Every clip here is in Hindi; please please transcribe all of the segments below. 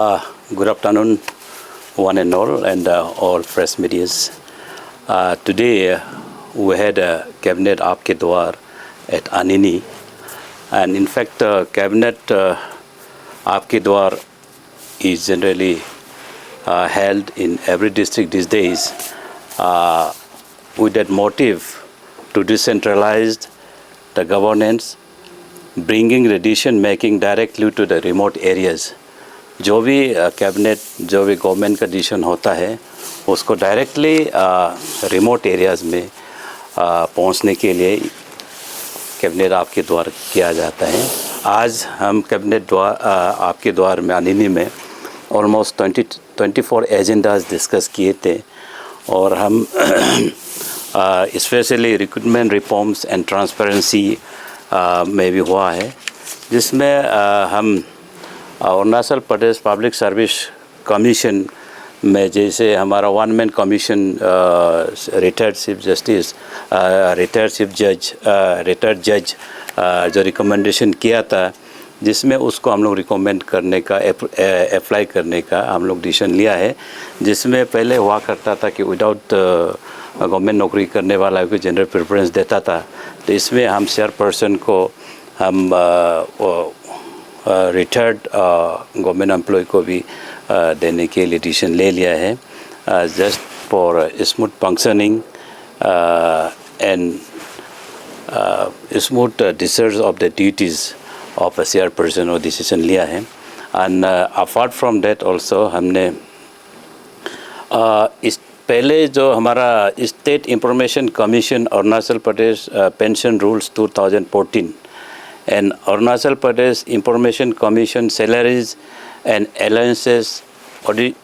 Good afternoon, one and all press medias. Today we had a cabinet Aapke Dwar at Anini, and in fact, cabinet Aapke Dwar is generally held in every district these days with that motive to decentralize the governance, bringing the decision making directly to the remote areas. जो भी कैबिनेट जो भी गवर्नमेंट का डिसीजन होता है उसको डायरेक्टली रिमोट एरियाज़ में पहुंचने के लिए कैबिनेट आपके द्वार किया जाता है। आज हम कैबिनेट द्वार आपके द्वार में अनिनी में ऑलमोस्ट 24 एजेंडाज डिस्कस किए थे और हम specially recruitment reforms and transparency में भी हुआ है, जिसमें हम Arunachal Pradesh public service commission में जैसे हमारा one man commission retired chief justice retired जज जो रिकमेंडेशन किया था, जिसमें उसको हम लोग रिकमेंड करने का अप्लाई करने का हम लोग डिसीजन लिया है। जिसमें पहले हुआ करता था कि विदाउट गवर्नमेंट नौकरी करने वाला को जनरल प्रेफरेंस देता था, तो इसमें हम चेयरपर्सन को हम रिटायर्ड गवर्नमेंट एम्प्लॉय को भी देने के लिए डिसीजन ले लिया है, just for smooth functioning and smooth discharge of the duties of a chairperson वो डिसीजन लिया है। And apart from that also हमने इस पहले जो हमारा state information commission Arunachal Pradesh pension rules 2014 and Arunachal Pradesh Information Commission Salaries and Allowances Audit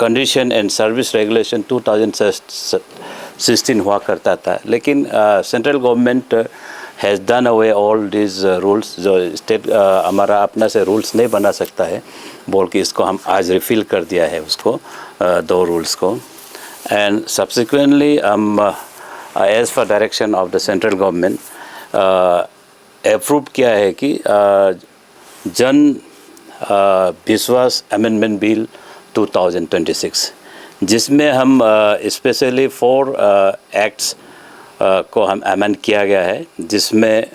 Condition and Service Regulation 2016 हुआ करता था, लेकिन central government has done away all this rules. जो स्टेट हमारा अपना से रूल्स नहीं बना सकता है बोल के इसको हम आज रिफिल कर दिया है उसको, दो रूल्स को। एंड सब्सिक्वेंटली हम as per direction of the central government approve किया है कि जन विश्वास अमेंडमेंट बिल 2026, जिसमें हम स्पेशली 4 एक्ट्स को हम अमेंड किया गया है, जिसमें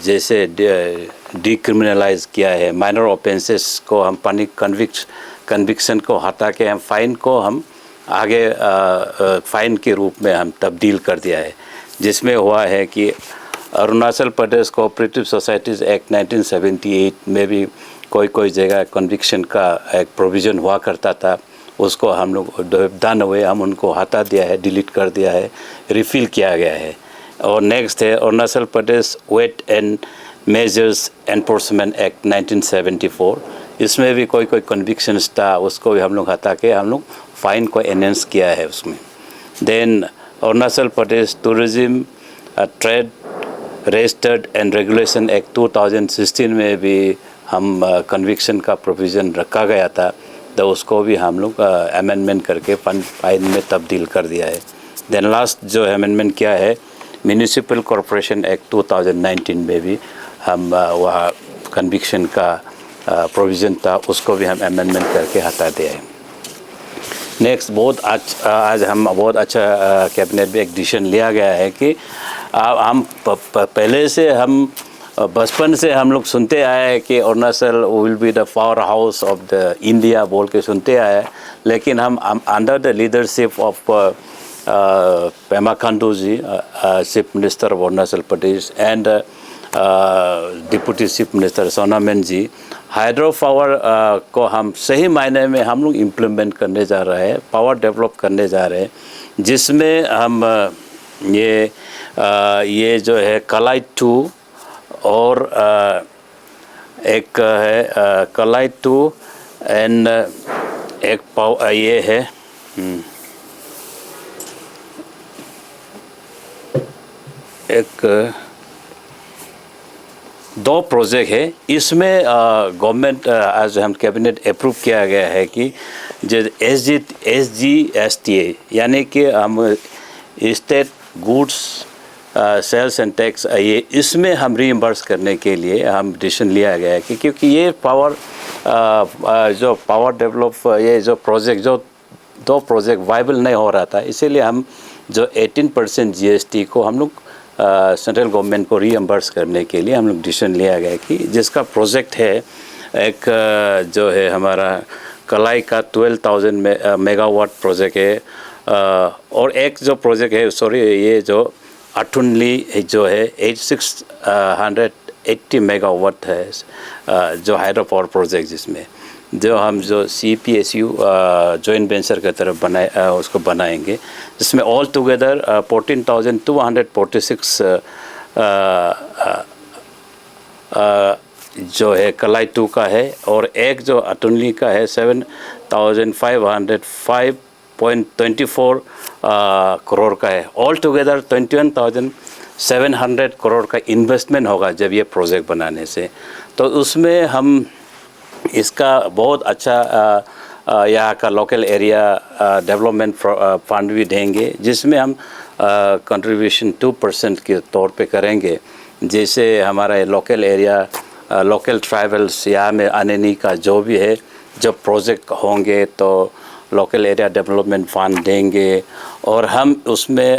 जैसे डिक्रिमिनलाइज किया है, माइनर ऑफेंसेस को हम कन्विक्शन को हटा के हम फाइन को हम आगे फाइन के रूप में हम तब्दील कर दिया है। जिसमें हुआ है कि Arunachal Pradesh cooperative societies act 1978 में भी कोई जगह कन्विक्शन का एक प्रोविज़न हुआ करता था, उसको हम लोग डन हुए हम उनको हटा दिया है, डिलीट कर दिया है, रिफिल किया गया है। और नेक्स्ट है Arunachal Pradesh weight and measures enforcement act 1974, इसमें भी कोई कन्विक्शंस था, उसको भी हम लोग हटा के हम लोग फाइन को एनहेंस किया है उसमें। Then Arunachal Pradesh tourism trade registered and regulation act 2016 में भी हम कन्विक्शन का प्रोविज़न रखा गया था, तो उसको भी हम लोग अमेंडमेंट करके फाइन में तब्दील कर दिया है। देन लास्ट जो अमेंडमेंट किया है म्यूनिसिपल कॉरपोरेशन एक्ट 2019 में भी हम वहाँ कन्विक्शन का प्रोविज़न था, उसको भी हम अमेंडमेंट करके हटा दिया है। नेक्स्ट आज हम बहुत अच्छा कैबिनेट में एक डिसीजन लिया गया है कि हम पहले से हम बचपन से हम लोग सुनते आए हैं कि Arunachal will be the power house of the India बोल के सुनते आए, लेकिन हम under the leadership of Pema Khandu ji chief minister of Arunachal Pradesh and deputy chief minister Chowna Mein ji, hydro power को हम सही मायने में हम लोग इम्प्लीमेंट करने जा रहे हैं, पावर डेवलप करने जा रहे हैं, जिसमें हम ये जो है कलाई 2 और एक है कलाई 2 एंड एक ये है एक 2 प्रोजेक्ट है। इसमें गवर्नमेंट आज हम कैबिनेट अप्रूव किया गया है कि जो SGSTA यानी कि हम state goods sales and tax ये इसमें हम रीइंबर्स करने के लिए हम डिसीजन लिया गया है कि क्योंकि ये पावर जो पावर डेवलप ये जो प्रोजेक्ट जो 2 प्रोजेक्ट वायबल नहीं हो रहा था, इसीलिए हम जो 18% GST को हम लोग सेंट्रल गवर्नमेंट को रीएम्बर्स करने के लिए हम लोग डिसीजन लिया गया कि जिसका प्रोजेक्ट है एक जो है हमारा कलाई का 12,000 मेगावाट प्रोजेक्ट है, और एक जो प्रोजेक्ट है सॉरी ये जो अठुनली जो है 680 मेगावाट है जो हाइड्रो पावर प्रोजेक्ट, जिसमें जो हम जो CPSU जॉइंट वेंचर की तरफ उसको बनाएंगे, जिसमें ऑल टुगेदर 14,246 जो है कलाई 2 का है, और एक जो अटुनली का है 7,505.24 करोड़ का है। ऑल टुगेदर 21,700 करोड़ का इन्वेस्टमेंट होगा जब ये प्रोजेक्ट बनाने से। तो उसमें हम इसका बहुत अच्छा यहाँ का लोकल एरिया डेवलपमेंट फंड भी देंगे, जिसमें हम कंट्रीब्यूशन 2% के तौर पे करेंगे। जैसे हमारा लोकल एरिया लोकल ट्राइबल्स यहाँ में आने का जो भी है, जब प्रोजेक्ट होंगे तो लोकल एरिया डेवलपमेंट फंड देंगे, और हम उसमें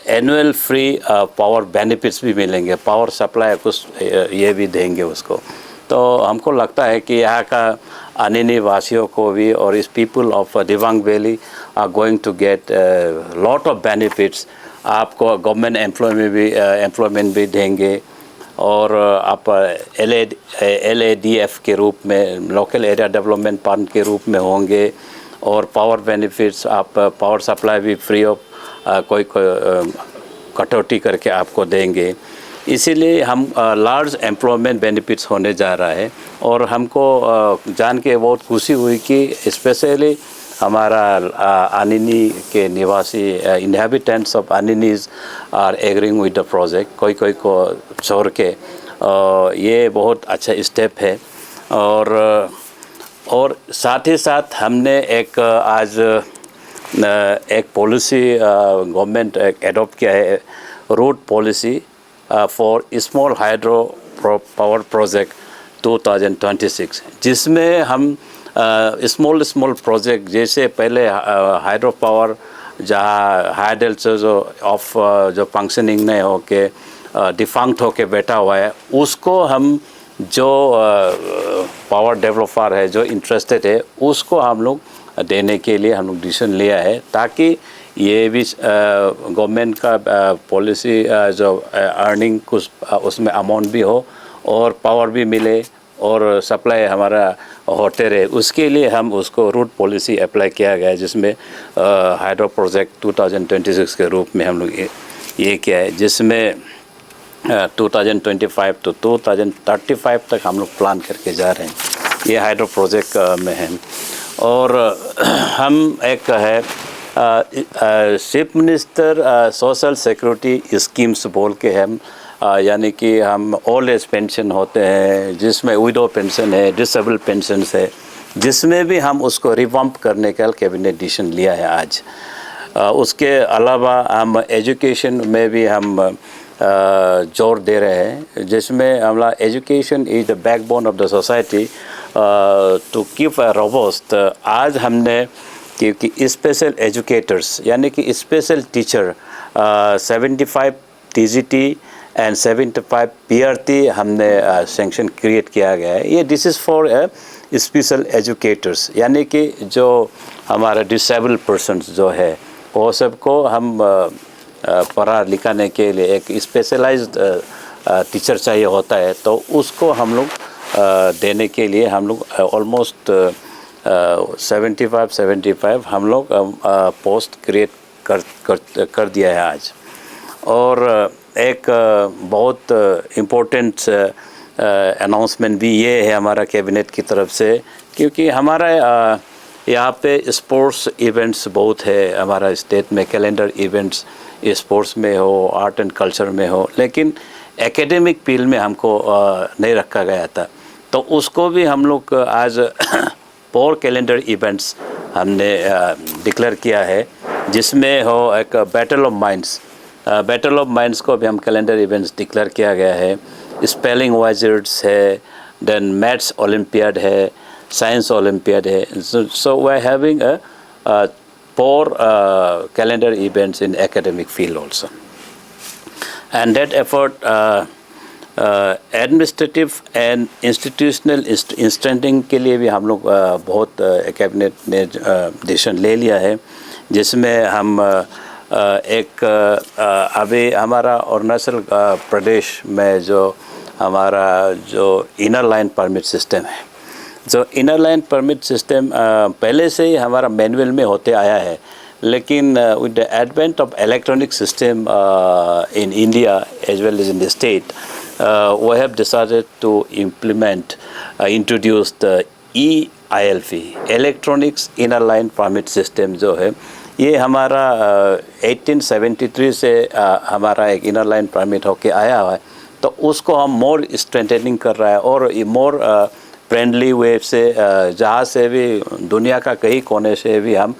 एनुअल फ्री पावर बेनिफिट्स भी मिलेंगे, पावर सप्लाई कुछ ये भी देंगे उसको। तो हमको लगता है कि यहाँ का आनिनी वासियों को भी और इस people of Dibang valley are going to get lot of benefits. आपको गवर्नमेंट एम्प्लॉयमेंट भी देंगे, और आप LADF के रूप में लोकल एरिया डेवलपमेंट फंड के रूप में होंगे, और पावर बेनिफिट्स आप पावर सप्लाई भी फ्री ऑफ कोई कटौती करके आपको देंगे। इसीलिए हम लार्ज एम्प्लॉयमेंट बेनिफिट्स होने जा रहा है, और हमको जान के बहुत खुशी हुई कि स्पेशली हमारा आनिनी के निवासी inhabitants of Aninis are agreeing with the project, कोई को छोड़ के। ये बहुत अच्छा स्टेप है। और साथ ही साथ हमने एक आज एक पॉलिसी गवर्नमेंट एडॉप्ट किया है, route policy for small hydro power project 2026, जिसमें हम स्मॉल प्रोजेक्ट जैसे पहले हाइड्रो पावर जहाँ हाइडल से जो फंक्शनिंग नहीं हो के डिफंक्ट होके बैठा हुआ है, उसको हम जो पावर डेवलपर है जो इंटरेस्टेड है उसको हम लोग देने के लिए हम लोग डिसीजन लिया है, ताकि ये भी गवर्नमेंट का पॉलिसी जो अर्निंग कुछ उसमें अमाउंट भी हो और पावर भी मिले और सप्लाई हमारा होते रहे। उसके लिए हम उसको रूट पॉलिसी अप्लाई किया गया है, जिसमें हाइड्रो प्रोजेक्ट 2026 के रूप में हम लोग ये किया है, जिसमें 2025 तो 2035 तक हम लोग प्लान करके जा रहे हैं। ये हाइड्रो प्रोजेक्ट में है। और हम एक है chief minister social security schemes बोल के हम यानी कि हम ओल्ड एज पेंशन होते हैं, जिसमें विडो पेंशन है, डिसेबल पेंशन है, जिसमें भी हम उसको रिवम्प करने का कैबिनेट डिसीजन लिया है आज। उसके अलावा हम एजुकेशन में भी हम जोर दे रहे हैं, जिसमें हमारा education is the backbone of the society to keep a robust. आज हमने क्योंकि स्पेशल एजुकेटर्स यानी कि special teacher 75 TGT and 75 PRT हमने सेंक्शन क्रिएट किया गया है। ये this is for special educators, यानी कि जो हमारा डिसेबल पर्सनस जो है वो सबको हम पढ़ा लिखाने के लिए एक स्पेशलाइज्ड टीचर चाहिए होता है, तो उसको हम लोग देने के लिए हम लोग ऑलमोस्ट 75 हम लोग पोस्ट क्रिएट कर दिया है आज। और एक बहुत इम्पोर्टेंट अनाउंसमेंट भी ये है हमारा कैबिनेट की तरफ से, क्योंकि हमारा यहाँ पे स्पोर्ट्स इवेंट्स बहुत है हमारा स्टेट में, कैलेंडर इवेंट्स स्पोर्ट्स में हो, आर्ट एंड कल्चर में हो, लेकिन एकेडमिक फील्ड में हमको नहीं रखा गया था। तो उसको भी हम लोग आज 4 कैलेंडर इवेंट्स हमने डिक्लेयर किया है, जिसमें हो एक बैटल ऑफ माइंड्स को भी हम कैलेंडर इवेंट्स डिक्लेयर किया गया है। स्पेलिंग वाइजर्ड्स है, then Maths Olympiad है, Science Olympiad है. So we are having a 4 calendar events in academic field also. And that effort, administrative and institutional strengthening के लिए भी हम लोग बहुत कैबिनेट ने डिसीजन ले लिया है, जिसमें हम एक अभी हमारा अरुणाचल प्रदेश में जो हमारा जो इनर लाइन परमिट सिस्टम है, जो इनर लाइन परमिट सिस्टम पहले से ही हमारा मैनुअल में होते आया है, लेकिन with the advent of electronic system in India as well as in the state, we have decided to introduce the EILP, Electronics Inner Line Permit System जो है, ये हमारा 1873 से हमारा एक इनर लाइन परमिट होके आया है, तो उसको हम मोर स्ट्रेंथनिंग कर रहा है और ये मोर फ्रेंडली वे से जहाँ से भी दुनिया का कई कोने से भी हम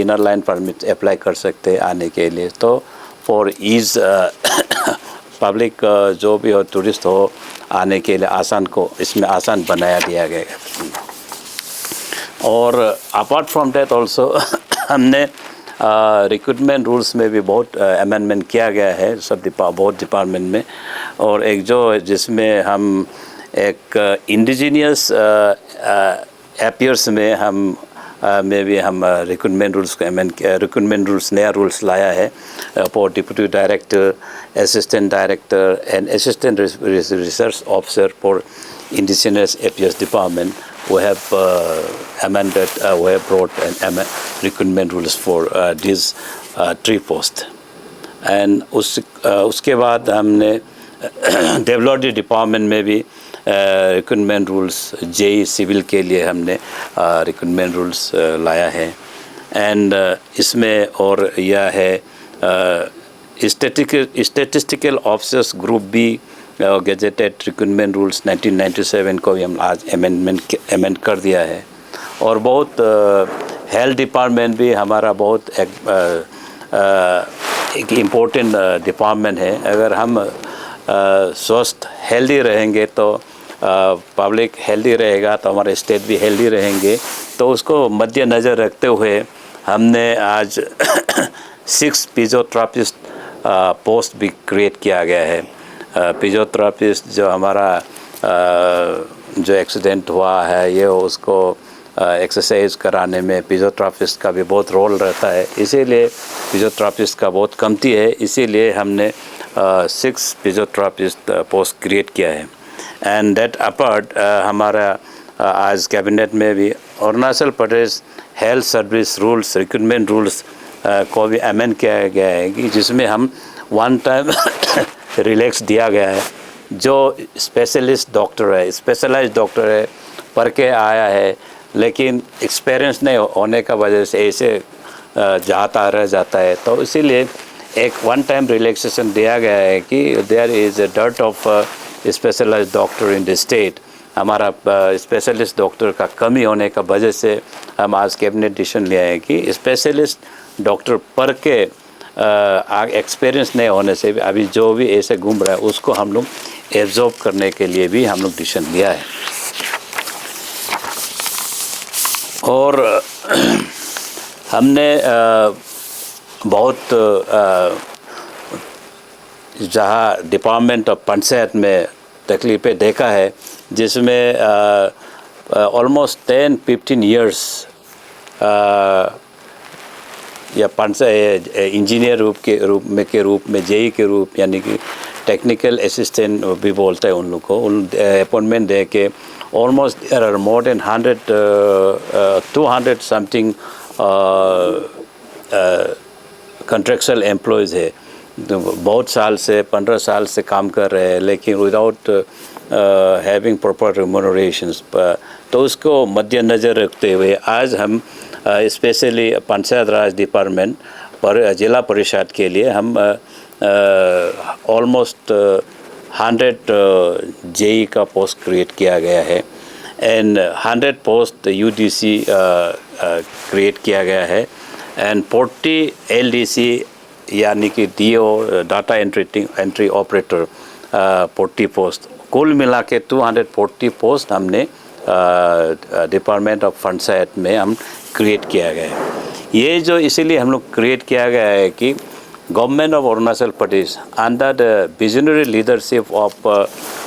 इनर लाइन परमिट अप्लाई कर सकते हैं आने के लिए. तो फॉर ईज़ पब्लिक जो भी हो, टूरिस्ट हो, आने के लिए आसान को इसमें आसान बनाया दिया गया है. और अपार्ट फ्रॉम दैट ऑल्सो हमने रिक्रूटमेंट रूल्स में भी बहुत अमेंडमेंट किया गया है बहुत डिपार्टमेंट में. और एक जो जिसमें हम एक इंडिजीनियस अफेयर्स में हम में भी हम रिक्रूटमेंट रूल्स को रिक्रूटमेंट रूल्स नया रूल्स लाया है for deputy director, assistant director and assistant research officer for indigenous affairs department. We have amended, we have brought an recruitment rules for these 3 posts. And उसके बाद हमने डेवलपमेंट डिपार्टमेंट में भी रिक्रूटमेंट रूल्स जेई सिविल के लिए हमने रिक्रूटमेंट रूल्स लाया है. एंड इसमें और यह है statistical officers group B gazetted recruitment rules 1997 को भी हम आज अमेंड कर दिया है. और बहुत हेल्थ डिपार्टमेंट भी हमारा बहुत एक इम्पोर्टेंट डिपार्टमेंट है. अगर हम स्वस्थ हेल्दी रहेंगे तो पब्लिक हेल्दी रहेगा तो हमारे स्टेट भी हेल्दी रहेंगे. तो उसको मद्देनज़र रखते हुए हमने आज 6 फिजियोथेरेपिस्ट पोस्ट भी क्रिएट किया गया है. फिजियोथेरेपिस्ट जो हमारा जो एक्सीडेंट हुआ है ये उसको एक्सरसाइज कराने में फिजियोथेरेपिस्ट का भी बहुत रोल रहता है, इसीलिए फिजियोथेरेपिस्ट का बहुत कमती है, इसीलिए हमने 6 फिजियोथेरेपिस्ट पोस्ट क्रिएट किया है. एंड दैट अपार्ट हमारा आज कैबिनेट में भी Arunachal Pradesh health service rules recruitment rules को भी अमेंड किया गया है कि जिसमें हम वन टाइम रिलैक्स दिया गया है. जो स्पेशलिस्ट डॉक्टर है, स्पेशलाइज्ड डॉक्टर है, पढ़ के आया है लेकिन एक्सपीरियंस नहीं होने का वजह से ऐसे जाता रह जाता है, तो इसीलिए एक वन टाइम रिलैक्सेशन दिया गया है कि there is a dearth of specialised doctor in the state. हमारा स्पेशलिस्ट डॉक्टर का कमी होने का वजह से हम आज कैबिनेट डिसीजन लिया है कि स्पेशलिस्ट डॉक्टर पढ़ के एक्सपीरियंस नहीं होने से भी अभी जो भी ऐसे घूम रहा है उसको हम लोग एब्जॉर्ब करने के लिए भी हम लोग डिसीजन लिया है. और हमने बहुत जहाँ डिपार्टमेंट ऑफ पंचायत में तकलीफ़ें देखा है, जिसमें ऑलमोस्ट 10-15 ईयर्स या पंचायत इंजीनियर रूप में जेई के रूप यानी कि टेक्निकल असिस्टेंट भी बोलते हैं उन लोग को, उन अपॉइंटमेंट दे के almost there are more than 200 something contractual employees है. बहुत साल से 15 साल से काम कर रहे हैं लेकिन विदाउट हैविंग प्रॉपर रिम्यूनरेशंस. तो उसको मद्देनज़र रखते हुए आज हम स्पेशली पंचायत राज डिपार्टमेंट पर जिला परिषद के लिए हम ऑलमोस्ट 100 जेई का पोस्ट क्रिएट किया गया है एंड 100 पोस्ट यूडीसी क्रिएट किया गया है एंड 40 एलडीसी यानी कि DO data entry operator 40 post कुल मिला के 240 पोस्ट हमने डिपार्टमेंट ऑफ पंचायत में हम क्रिएट किया गया है। ये जो इसीलिए हम लोग क्रिएट किया गया है कि government of Arunachal Pradesh under the visionary leadership of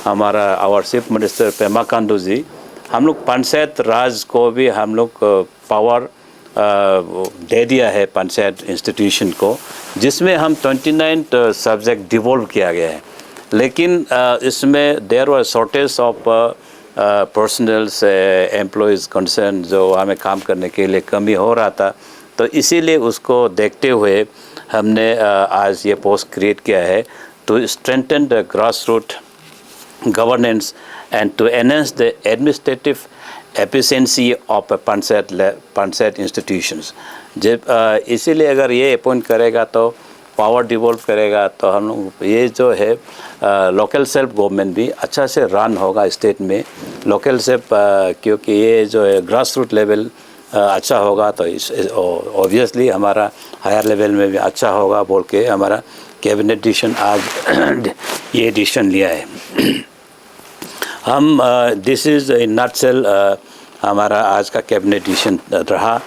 हमारा our chief minister Pema Khandu ji, हम लोग पंचायत राज को भी हम लोग पावर दे दिया है पंचायत इंस्टीट्यूशन को, जिसमें हम 29 सब्जेक्ट डिवोल्व किया गया है। लेकिन इसमें there was shortage of personnels employees concern, जो हमें काम करने के लिए कमी हो रहा था, तो इसीलिए उसको देखते हुए हमने आज ये पोस्ट क्रिएट किया है to strengthen the grass root governance and to enhance the administrative efficiency of panchayat institutions. जब इसीलिए अगर ये अपॉइंट करेगा तो पावर डिवोल्व करेगा तो हम लोग ये जो है लोकल सेल्फ गवर्नमेंट भी अच्छा से रन होगा स्टेट में। लोकल सेल्फ क्योंकि ये जो है ग्रास रूट लेवल अच्छा होगा तो ऑब्वियसली हमारा हायर लेवल में भी अच्छा होगा बोल के हमारा कैबिनेट डिसीजन आज ये डिसीजन लिया है। हम दिस इज़ इन नटसेल हमारा आज का कैबिनेट डिसीजन रहा।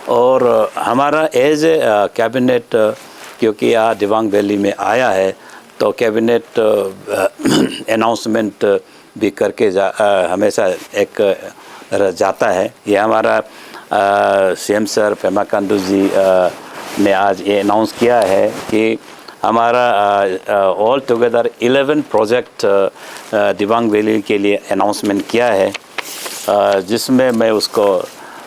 और हमारा एज ए कैबिनेट क्योंकि यहाँ दिबांग वैली में आया है तो कैबिनेट अनाउंसमेंट भी करके हमेशा एक जाता है। ये हमारा सीएम सर पेमा खांडू जी ने आज ये अनाउंस किया है कि हमारा all together 11 project Dibang valley के लिए अनाउंसमेंट किया है, जिसमें मैं उसको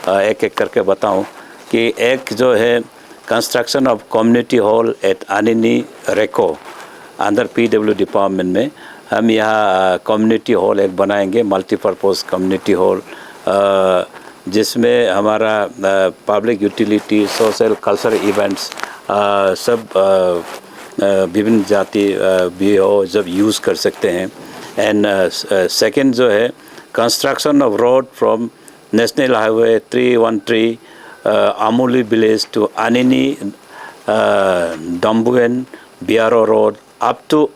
एक एक करके बताऊं कि एक जो है construction of community hall at Anini रेको अंदर पीडब्ल्यू डिपार्टमेंट में हम यहाँ कम्युनिटी हॉल एक बनाएंगे, मल्टीपर्पज़ कम्युनिटी हॉल, जिसमें हमारा public utility social cultural events सब विभिन्न जाति भी हो जब यूज़ कर सकते हैं। एंड सेकंड जो है construction of road from national highway 313 Amuli village to Anini Dambuan Biaro road up to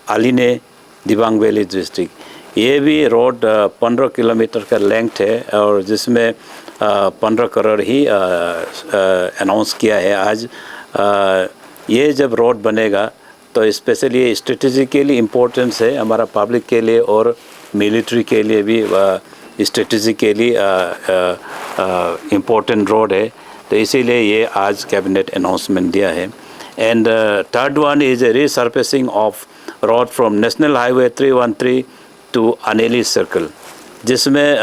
Aline Dibang valley district. ये भी रोड 15 किलोमीटर का लेंथ है और जिसमें 15 करोड़ ही अनाउंस किया है आज। ये जब रोड बनेगा तो स्पेशली स्ट्रेटेजिकली इम्पोर्टेंस है हमारा पब्लिक के लिए और मिलिट्री के लिए भी स्ट्रेटेजिकली इम्पोर्टेंट रोड है, तो इसीलिए ये आज कैबिनेट अनाउंसमेंट दिया है। And third one is a resurfacing of road from national highway 313 to Aneli circle, जिसमें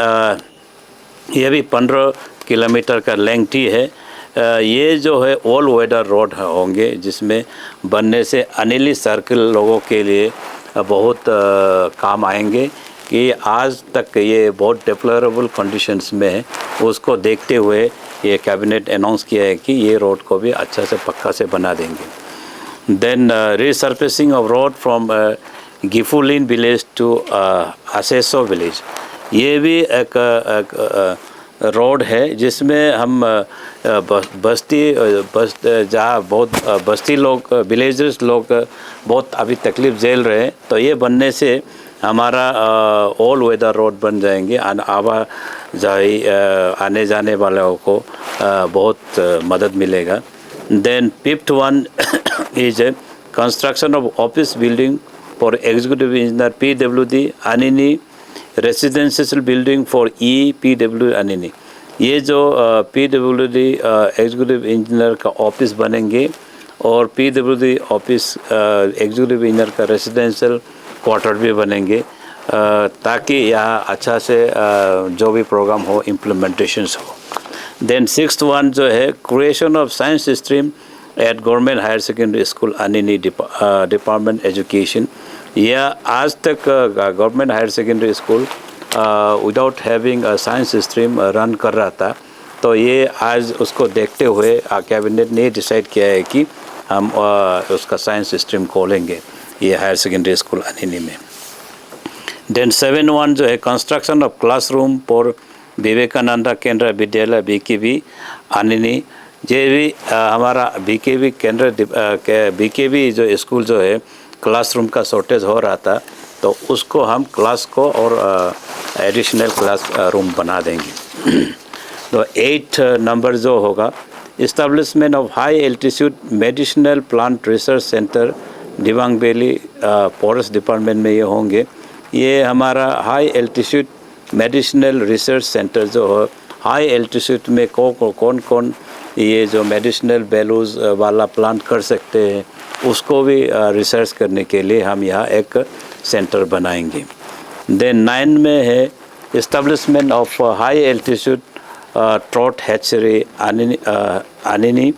ये भी 15 किलोमीटर का लेंथ ही है। ये जो है ऑल वेदर रोड होंगे, जिसमें बनने से अनेली सर्कल लोगों के लिए बहुत काम आएंगे कि आज तक ये बहुत डिप्लोरेबल कंडीशंस में है। उसको देखते हुए ये कैबिनेट अनाउंस किया है कि ये रोड को भी अच्छा से पक्का से बना देंगे। Then resurfacing of road from Gifulin village to Asesso village, ये भी एक रोड है जिसमें हम जहाँ बहुत बस्ती लोग विलेजर्स लोग बहुत अभी तकलीफ़ झेल रहे हैं, तो ये बनने से हमारा ऑल वेदर रोड बन जाएंगे। आवाजाही आने जाने वालों को बहुत मदद मिलेगा। Then fifth one is construction of office building for executive engineer PWD Anini residential building for EPW Anini. ये जो PWD एग्जीक्यूटिव इंजीनियर का ऑफिस बनेंगे और PWD ऑफिस एग्जीक्यूटिव इंजीनियर का रेसिडेंशियल क्वार्टर भी बनेंगे, ताकि यहाँ अच्छा से जो भी प्रोग्राम हो इम्प्लीमेंटेशंस हो। देन सिक्स्थ वन जो है creation of science stream at government higher secondary school Anini department education. यह आज तक government higher secondary school without having a science stream run कर रहा था, तो ये आज उसको देखते हुए कैबिनेट ने डिसाइड किया है कि हम उसका साइंस स्ट्रीम खोलेंगे ये हायर सेकेंडरी स्कूल अनिनी में। देन 7-1 जो है construction of classroom for Vivekananda Kendra Vidyalaya BKB Anini. ये भी हमारा BKB केंद्र BKB जो स्कूल जो है क्लासरूम का शॉर्टेज हो रहा था, तो उसको हम क्लास को और एडिशनल क्लास रूम बना देंगे। तो 8 नंबर जो होगा, establishment of high altitude medicinal plant research centre Dibang valley forest department में ये होंगे। ये हमारा high altitude medicinal research centre जो है, हाई एल्टीट्यूड में कौन कौन ये जो मेडिसिनल वैल्यूज़ वाला प्लांट कर सकते हैं, उसको भी रिसर्च करने के लिए हम यहाँ एक सेंटर बनाएंगे। देन 9 में है establishment of high altitude trout hatchery Anini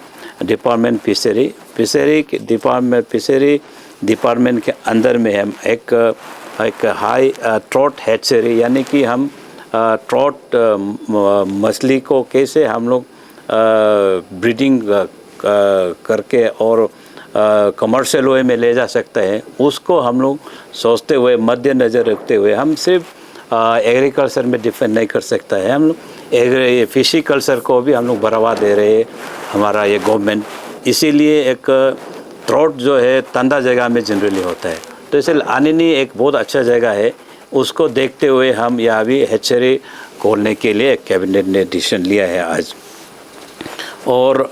department fishery department के अंदर में हम एक हाई ट्रॉट हैचरी, यानी कि हम ट्रॉट मछली को कैसे हम लोग ब्रीडिंग करके और कमर्शियल वे में ले जा सकते हैं, उसको हम लोग सोचते हुए मद्देनज़र रखते हुए हम सिर्फ एग्रीकल्चर में डिपेंड नहीं कर सकता है। हम लोग फिशी कल्चर को भी हम लोग बढ़ावा दे रहे हैं, हमारा ये गवर्नमेंट। इसीलिए एक ट्रॉट जो है ठंडा जगह में जनरली होता है, तो इसलिए आनिनी एक बहुत अच्छा जगह है। उसको देखते हुए हम यहाँ भी हैचरी खोलने के लिए कैबिनेट ने डिसीजन लिया है आज। और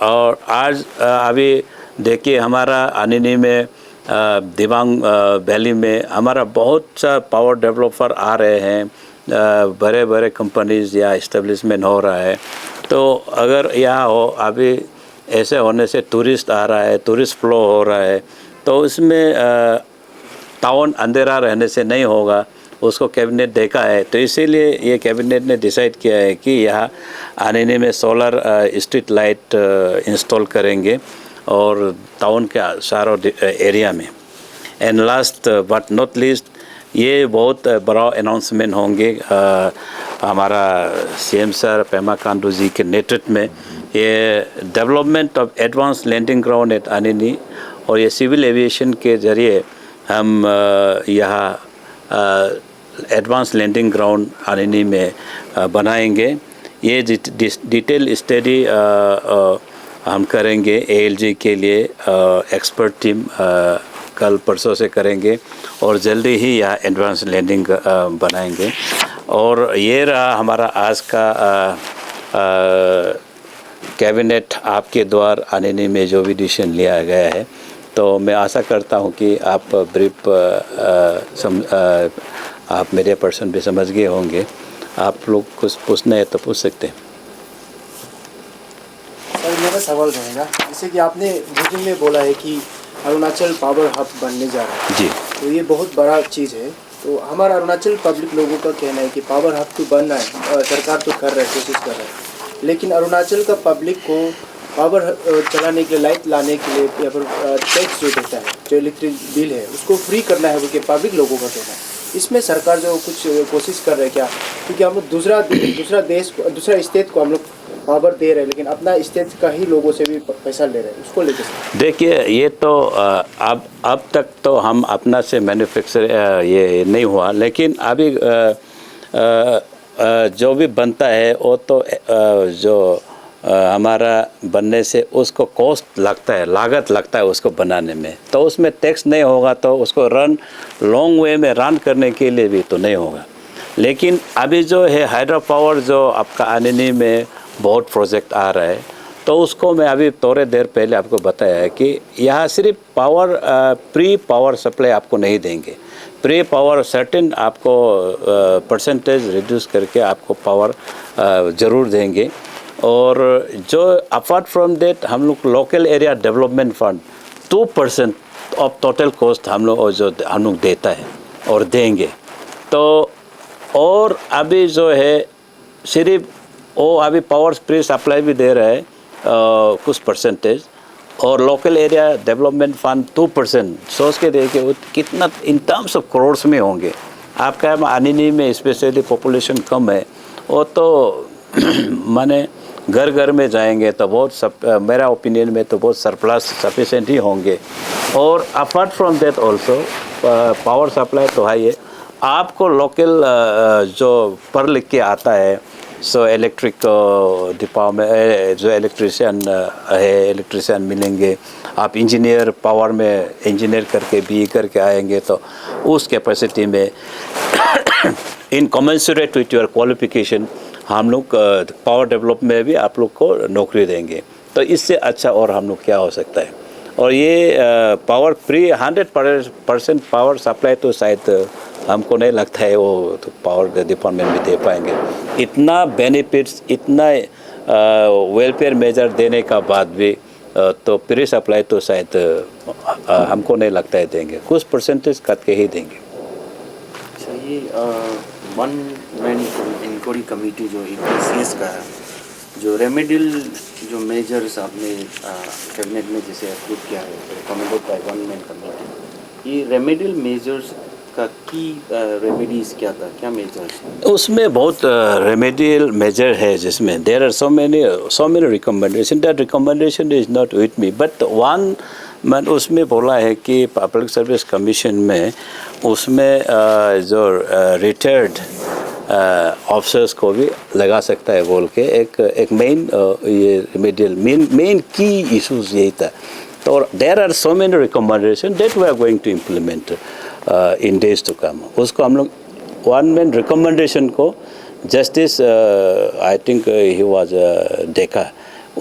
आज अभी देखिए हमारा आनिनी में दिबांग वैली में हमारा बहुत सा पावर डेवलपर आ रहे हैं, बड़े बड़े कंपनीज या इस्टेब्लिशमेंट हो रहा है। तो अगर यहाँ हो अभी ऐसे होने से टूरिस्ट आ रहा है, टूरिस्ट फ्लो हो रहा है, तो उसमें टाउन अंधेरा रहने से नहीं होगा, उसको कैबिनेट देखा है। तो इसीलिए ये कैबिनेट ने डिसाइड किया है कि यहाँ आनिनी में सोलर स्ट्रीट लाइट इंस्टॉल करेंगे और टाउन के सारों एरिया में। And last but not least, ये बहुत बड़ा अनाउंसमेंट होंगे हमारा सीएम सर पेमा खांडू जी के नेतृत्व में। ये development of advance landing ground at Anini, और ये सिविल एविएशन के ज़रिए हम यहाँ एडवांस लैंडिंग ग्राउंड आनिनी में बनाएंगे। ये डिटेल स्टडी हम करेंगे एएलजी के लिए, एक्सपर्ट टीम कल परसों से करेंगे और जल्दी ही यहाँ एडवांस लैंडिंग बनाएंगे। और ये रहा हमारा आज का कैबिनेट आपके द्वारा आनिनी में जो भी डिसीजन लिया गया है। तो मैं आशा करता हूँ कि आप ब्रीफ आप मेरे पर्सन भी समझ गए होंगे। आप लोग कुछ पूछना है तो पूछ सकते हैं। सर मेरा सवाल रहेगा, जैसे कि आपने मीटिंग में बोला है कि अरुणाचल पावर हब बनने जा रहा है जी, तो ये बहुत बड़ा चीज़ है। तो हमारा अरुणाचल पब्लिक लोगों का कहना है कि पावर हब तो बनना है, सरकार तो कर रहा है, कोशिश कर रहा है, लेकिन अरुणाचल का पब्लिक को पावर चलाने के लिए, लाइट लाने के लिए या फिर टैक्स जो देता है, जो इलेक्ट्रिक बिल है, उसको फ्री करना है, वो पब्लिक लोगों का कहना है। इसमें सरकार जो कुछ कोशिश कर रहे हैं क्या? क्योंकि हम लोग दूसरा स्टेट को हम लोग पावर दे रहे हैं, लेकिन अपना स्टेट का ही लोगों से भी पैसा ले रहे हैं, उसको लेकर। देखिए ये तो अब तक तो हम अपना से मैन्युफैक्चर ये नहीं हुआ, लेकिन अभी जो भी बनता है वो तो जो हमारा बनने से उसको कॉस्ट लगता है, लागत लगता है उसको बनाने में, तो उसमें टैक्स नहीं होगा तो उसको लॉन्ग वे में रन करने के लिए भी तो नहीं होगा। लेकिन अभी जो है हाइड्रो पावर जो आपका आनिनी में बहुत प्रोजेक्ट आ रहा है, तो उसको मैं अभी थोड़े देर पहले आपको बताया है कि यहाँ सिर्फ पावर प्री पावर सप्लाई आपको नहीं देंगे, प्री पावर सर्टेन आपको परसेंटेज रिड्यूस करके आपको पावर ज़रूर देंगे। और जो अपार्ट फ्रॉम देट हम लोग local area development fund 2% of total cost हम लोग देता है और देंगे। तो और अभी जो है सिर्फ वो अभी पावर प्री सप्लाई भी दे रहा है कुछ परसेंटेज, और लोकल एरिया डेवलपमेंट फंड 2%। सोच के देखिए वो कितना इन टर्म्स ऑफ करोड़ में होंगे। आपका आनिनी में स्पेशली पॉपुलेशन कम है, वो तो माने घर घर में जाएंगे तो बहुत मेरा ओपिनियन में तो बहुत सरप्लस सफिशेंट ही होंगे। और apart from that also power supply तो है, ये आपको लोकल जो पढ़ लिख के आता है सो इलेक्ट्रिक डिपार्टमेंट जो इलेक्ट्रिशियन मिलेंगे, आप इंजीनियर पावर में इंजीनियर करके बी करके आएंगे तो उस कैपेसिटी में इन कमेंसुरेट विथ योर क्वालिफिकेशन हम लोग पावर डेवलप में भी आप लोग को नौकरी देंगे। तो इससे अच्छा और हम लोग क्या हो सकता है। और ये पावर फ्री 100% पावर सप्लाई तो शायद हमको नहीं लगता है वो तो पावर डिपार्टमेंट भी दे पाएंगे। इतना बेनिफिट्स, इतना वेलफेयर मेजर देने का बाद भी तो फ्री सप्लाई तो शायद हमको नहीं लगता है देंगे, कुछ परसेंटेज काट के ही देंगे। अच्छा, ये वन मैन इंक्वायरी कमेटी जो EPCS का है, जो रेमेडियल जो मेजर्स आपने कैबिनेट में जैसे अप्रूव किया है recommended by one man committee, ये रेमेडियल मेजर्स का की रेमेडीज क्या था, क्या मेजर्स? उसमें बहुत रेमेडियल मेजर है जिसमें there are so many recommendation. That recommendation is not with me, but one मैंने उसमें बोला है कि पब्लिक सर्विस कमीशन में उसमें जो रिटायर्ड ऑफिसर्स को भी लगा सकता है बोल के एक मेन ये रेमेडियल मेन की इश्यूज यही था। तो there are so many recommendation that we are going to implement in days to come. उसको हम लोग वन मेन रिकमेंडेशन को justice I think he was देखा,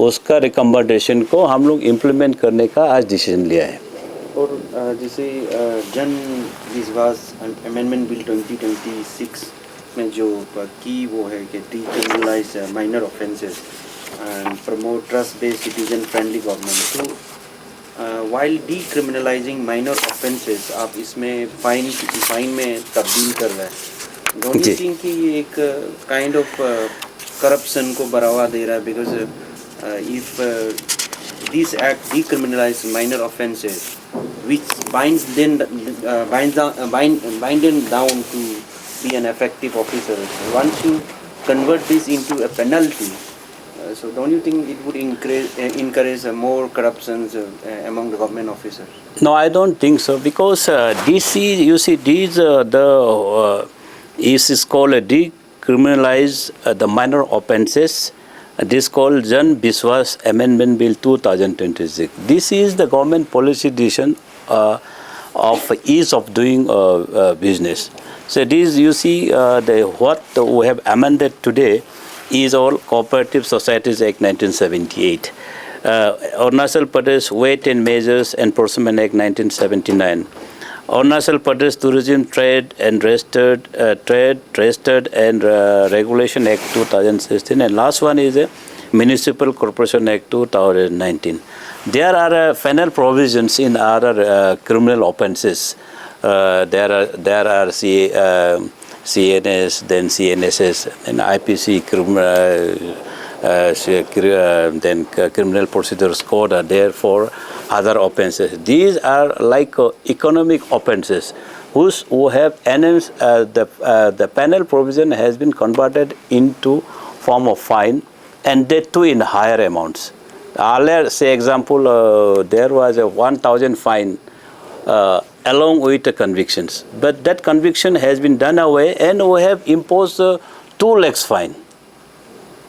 उसका रिकमेंडेशन को हम लोग इम्प्लीमेंट करने का आज डिसीजन लिया है। और जैसे जन विश्वास अमेंडमेंट बिल 2026 में जो की वो है कि decriminalise minor offences and promote trust based citizen friendly government, तो वाइल डीक्रिमिनलाइजिंग माइनर ऑफेंसेस आप इसमें फाइन में तब्दील कर रहे हैं। डोंट यू थिंक कि ये एक काइंड ऑफ करप्शन को बढ़ावा दे रहा है? Because if this act decriminalize minor offences which binds them down to be an effective officer, once you convert this into a penalty, so don't you think it would encourage more corruptions among the government officers? No, I don't think so, because you see these is called a decriminalize the minor offences. This called Jan Biswas Amendment Bill 2026. This is the government policy decision of ease of doing business. So this you see what we have amended today is all Cooperative Societies Act 1978, Arunachal Pradesh Weight and Measures Enforcement Act 1979, Arunachal Pradesh Tourism Trade and Registered and Regulation Act 2016, and last one is a Municipal Corporation Act 2019. There are final provisions in other criminal offences. There are CNS, then CNSS, and IPC then Criminal Procedures Code are there for other offences. These are like economic offences who have enhanced the penal provision has been converted into form of fine, and that too in higher amounts. Earlier, say example, there was a 1,000 fine along with the convictions, but that conviction has been done away, and we have imposed 2 lakhs fine.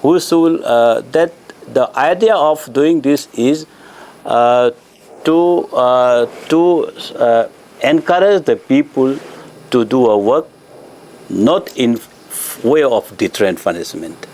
That the idea of doing this is to encourage the people to do a work, not in way of deterrent punishment.